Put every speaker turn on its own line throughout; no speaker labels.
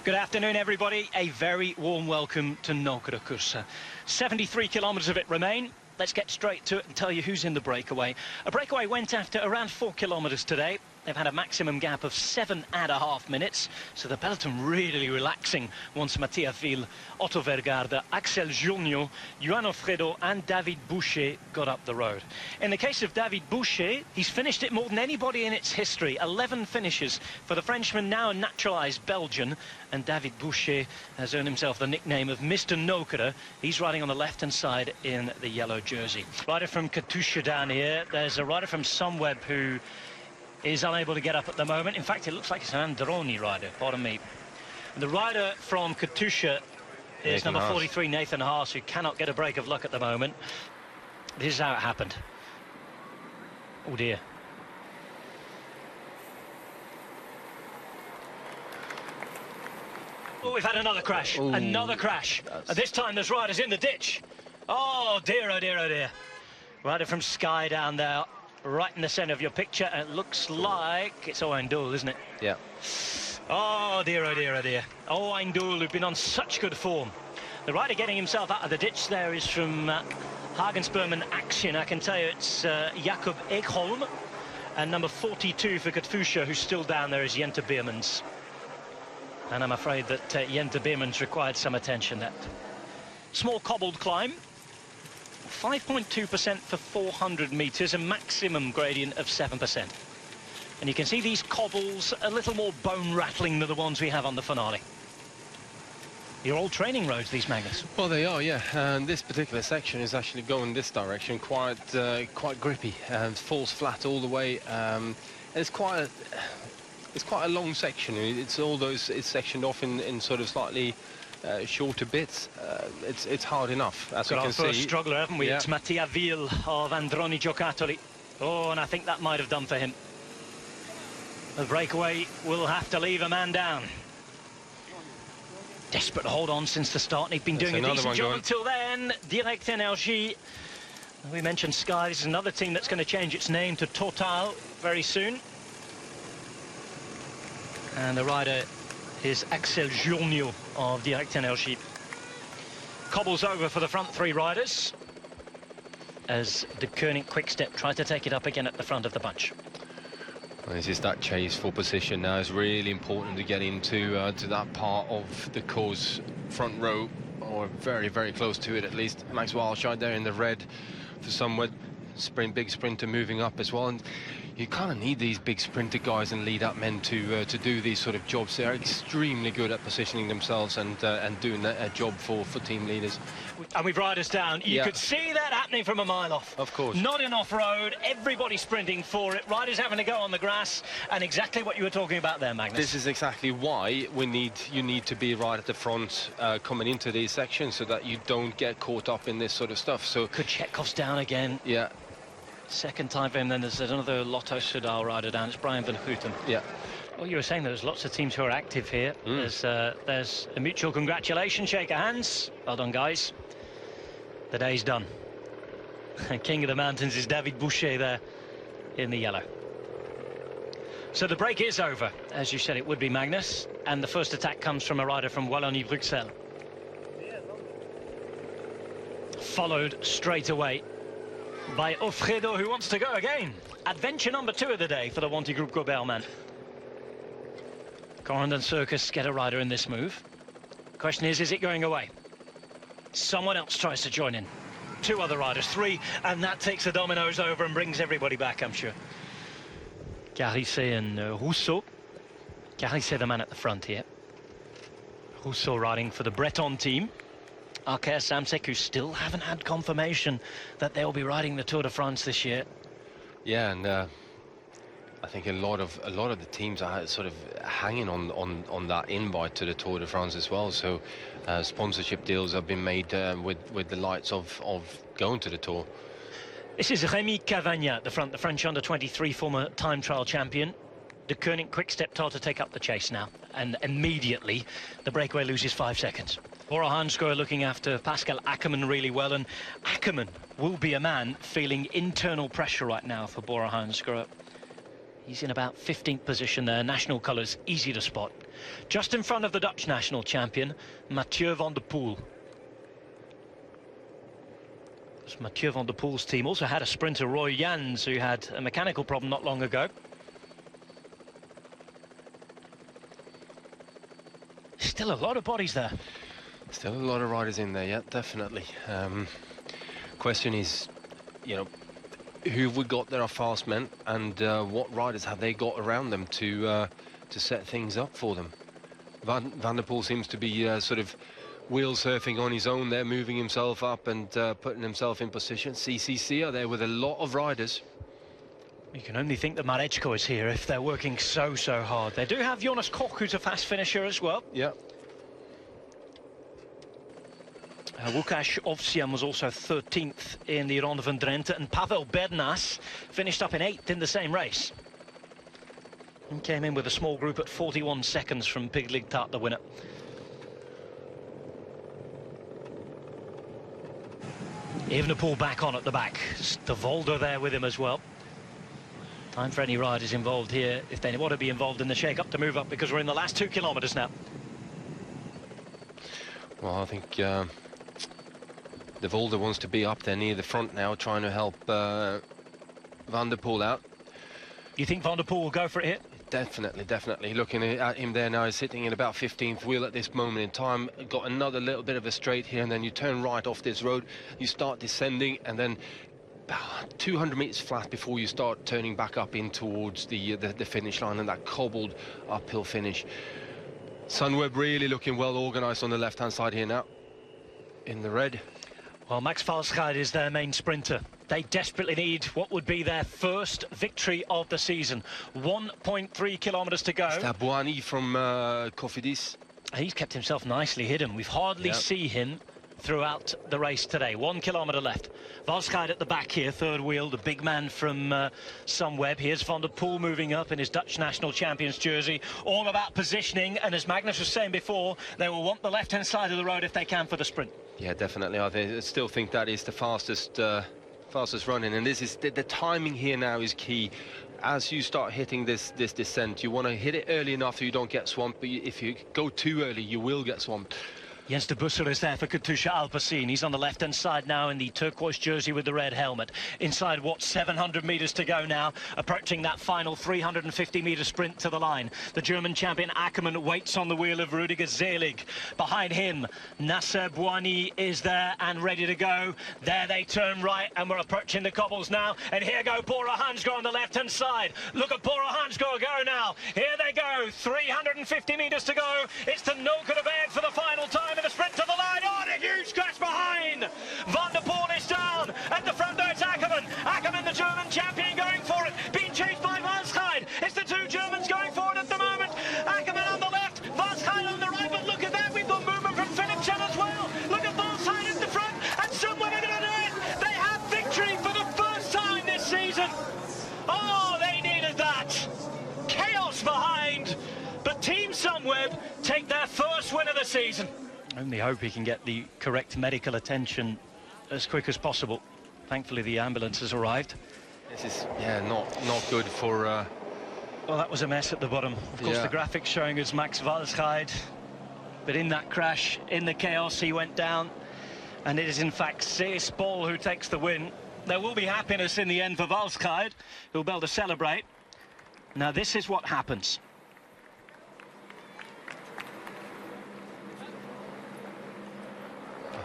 Good afternoon, everybody. A very warm welcome to Nokere Koerse. 73 kilometres of it remain. Let's get straight to it and tell you who's in the breakaway. A breakaway went after around 4 kilometres today. They've had a maximum gap of 7.5 minutes, so the peloton really relaxing once Mattia Vil, Otto Vergaarde, Axel Junior, Johan Ofredo and David Boucher got up the road. In the case of David Boucher, he's finished it more than anybody in its history. 11 finishes for the Frenchman, now a naturalised Belgian, and David Boucher has earned himself the nickname of Mr. Nokere. He's riding on the left-hand side in the yellow jersey. Rider from Katusha down here. There's a rider from Sunweb who is unable to get up at the moment. In fact, it looks like it's an Androni rider, pardon me. And the rider from Katusha is number 43, Nathan Haas, who cannot get a break of luck at the moment. This is how it happened. Oh dear. Oh, we've had another crash. Ooh, another crash. And this time there's riders in the ditch. Oh dear, oh dear, oh dear. Rider from Sky down there, right in the centre of your picture, and it looks like it's Owain-Doull, isn't it?
Yeah.
Oh dear, oh dear, oh dear. Owain-Doull, who've been on such good form. The rider getting himself out of the ditch there is from Hagensberman Action. I can tell you it's Jakob Ekholm, and number 42 for Katusha, who's still down there, is Jente Beermans. And I'm afraid that Jente Beermans required some attention. That small cobbled climb. 5.2% for 400 metres, a maximum gradient of 7%. And you can see these cobbles a little more bone-rattling than the ones we have on the finale. You're all training roads, these, Magnus.
Well, they are, yeah. And this particular section is actually going this direction, quite grippy, and falls flat all the way. And it's quite a long section. It's sectioned off in sort of slightly shorter bits. It's hard enough, as you can see. Got our first
struggler, haven't we? Yeah. It's Mattia Vil of Androni Giocattoli. Oh, and I think that might have done for him. The breakaway will have to leave a man down. Desperate to hold on since the start, and he's been doing a decent job until then. Direct Energie. We mentioned Sky. This is another team that's going to change its name to Total very soon. And the rider is Axel Junior of Direct Energie. Cobbles over for the front three riders as De Koning Quickstep tries to take it up again at the front of the bunch.
Well, this is that chase for position now. It's really important to get into to that part of the course front row, or very, very close to it at least. Max Walscheid there in the red for somewhat. Big sprinter moving up as well, and you kind of need these big sprinter guys and lead-up men to do these sort of jobs. They're extremely good at positioning themselves and doing a job for team leaders.
And with riders down, you could see that happening from a mile off.
Of course.
Not in off-road, everybody sprinting for it, riders having to go on the grass, and exactly what you were talking about there, Magnus.
This is exactly why you need to be right at the front coming into these sections, so that you don't get caught up in this sort of stuff. So
Kuchekov's down again.
Yeah.
Second time for him. Then there's another Lotto Soudal rider down. It's Brian Van Houten.
Yeah.
Well, you were saying there's lots of teams who are active here. There's a mutual congratulations, shake of hands. Well done, guys. The day's done. King of the mountains is David Boucher there in the yellow. So the break is over, as you said it would be, Magnus. And the first attack comes from a rider from Wallonie-Bruxelles. Followed straight away by Ofredo, who wants to go again. Adventure number 2 of the day for the Wanty Group Gobelman. Corendon Circus get a rider in this move. Question is it going away? Someone else tries to join in. 2 other riders, 3, and that takes the dominoes over and brings everybody back, I'm sure. Carissé and Rousseau. Carissé, the man at the front here. Rousseau riding for the Breton team. Arker Samsek, who still haven't had confirmation that they'll be riding the Tour de France this year.
Yeah, and I think a lot of the teams are sort of hanging on that invite to the Tour de France as well. So sponsorship deals have been made with the lights of going to the Tour.
This is Rémi Cavagna at the front, the French under-23 former time trial champion. De Koning Quickstep told to take up the chase now, and immediately the breakaway loses 5 seconds. Bora Hansgrohe looking after Pascal Ackermann really well, and Ackermann will be a man feeling internal pressure right now for Bora Hansgrohe. He's in about 15th position there, national colours, easy to spot. Just in front of the Dutch national champion, Mathieu van der Poel. Mathieu van der Poel's team also had a sprinter, Roy Jans, who had a mechanical problem not long ago. Still a lot of bodies there.
Still a lot of riders in there, yeah, definitely. Question is, you know, who have we got that are fast men, and what riders have they got around them to set things up for them? Van der Poel seems to be sort of wheel surfing on his own there, moving himself up and putting himself in position. CCC are there with a lot of riders.
You can only think that Mareczko is here if they're working so hard. They do have Jonas Koch, who's a fast finisher as well.
Yeah.
Łukasz Ovsian was also 13th in the Ronde van Drenthe, and Pavel Bednas finished up in 8th in the same race. And came in with a small group at 41 seconds from Pigligtat, the winner. Evenepoel back on at the back. De Volder there with him as well. Time for any riders involved here, if they want to be involved in the shake-up, to move up, because we're in the last 2 kilometres now.
Well, I think De Volder wants to be up there near the front now, trying to help Van der Poel out.
You think Van der Poel will go for it here?
Definitely. Looking at him there now, he's sitting in about 15th wheel at this moment in time. Got another little bit of a straight here, and then you turn right off this road. You start descending, and then about 200 meters flat before you start turning back up in towards the finish line, and that cobbled uphill finish. Sunweb really looking well organised on the left-hand side here now, in the red.
Well, Max Valsgaard is their main sprinter. They desperately need what would be their first victory of the season. 1.3 kilometres to go.
Bouhanni from Cofidis.
He's kept himself nicely hidden. We've hardly seen him throughout the race today. 1 kilometre left. Valsgaard at the back here, third wheel, the big man from Sunweb. Here's Van der Poel moving up in his Dutch national champions jersey. All about positioning, and as Magnus was saying before, they will want the left-hand side of the road if they can for the sprint. Yeah,
definitely. I still think that is the fastest running, and this is the timing here now is key. As you start hitting this descent, you want to hit it early enough so you don't get swamped, but if you go too early, you will get swamped.
Jens de Busser is there for Katusha Alpecin. He's on the left-hand side now in the turquoise jersey with the red helmet. Inside, 700 metres to go now, approaching that final 350-metre sprint to the line. The German champion Ackermann waits on the wheel of Rudiger Selig. Behind him, Nasser Bouhanni is there and ready to go. There they turn right, and we're approaching the cobbles now. And here go Bora Hansgrohe on the left-hand side. Look at Bora Hansgrohe go now. Here they go, 350 metres to go. It's to Nokere Koerse for the final time. In the sprint to the line. Oh, and a huge crash behind. Van der Poel is down. At the front there, it's Ackermann. Ackermann, the German champion, going for it. Being chased by Valsgaard. It's the two Germans going for it at the moment. Ackermann on the left, Valsgaard on the right. But look at that, we've got movement from Philipsen as well. Look at Valsgaard at the front, and someone are going to do it. They have victory for the first time this season. Oh, they needed that. Chaos behind, but Team Sunweb take their first win of the season. Only hope he can get the correct medical attention as quick as possible. Thankfully, the ambulance has arrived.
This is, not good for...
Well, that was a mess at the bottom. Of course, the graphics showing us Max Valsgaard. But in that crash, in the chaos, he went down. And it is, in fact, Cees Bol who takes the win. There will be happiness in the end for Valsgaard, who'll be able to celebrate. Now, this is what happens.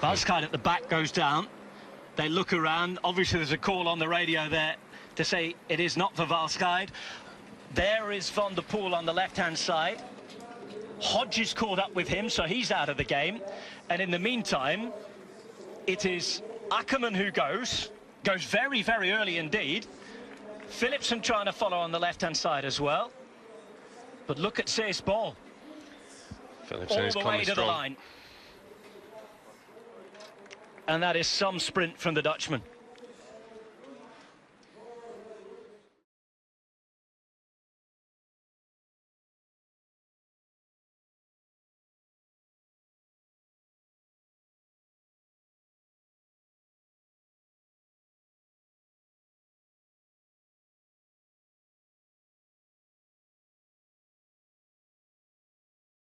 Valsgaard at the back goes down. They look around. Obviously, there's a call on the radio there to say it is not for Valsgaard. There is Van der Poel on the left-hand side. Hodge is caught up with him, so he's out of the game. And in the meantime, it is Ackermann who goes very, very early indeed. Philipsen trying to follow on the left-hand side as well. But look at Cees Bol.
Philipsen is
all the way to the line. And that is some sprint from the Dutchman.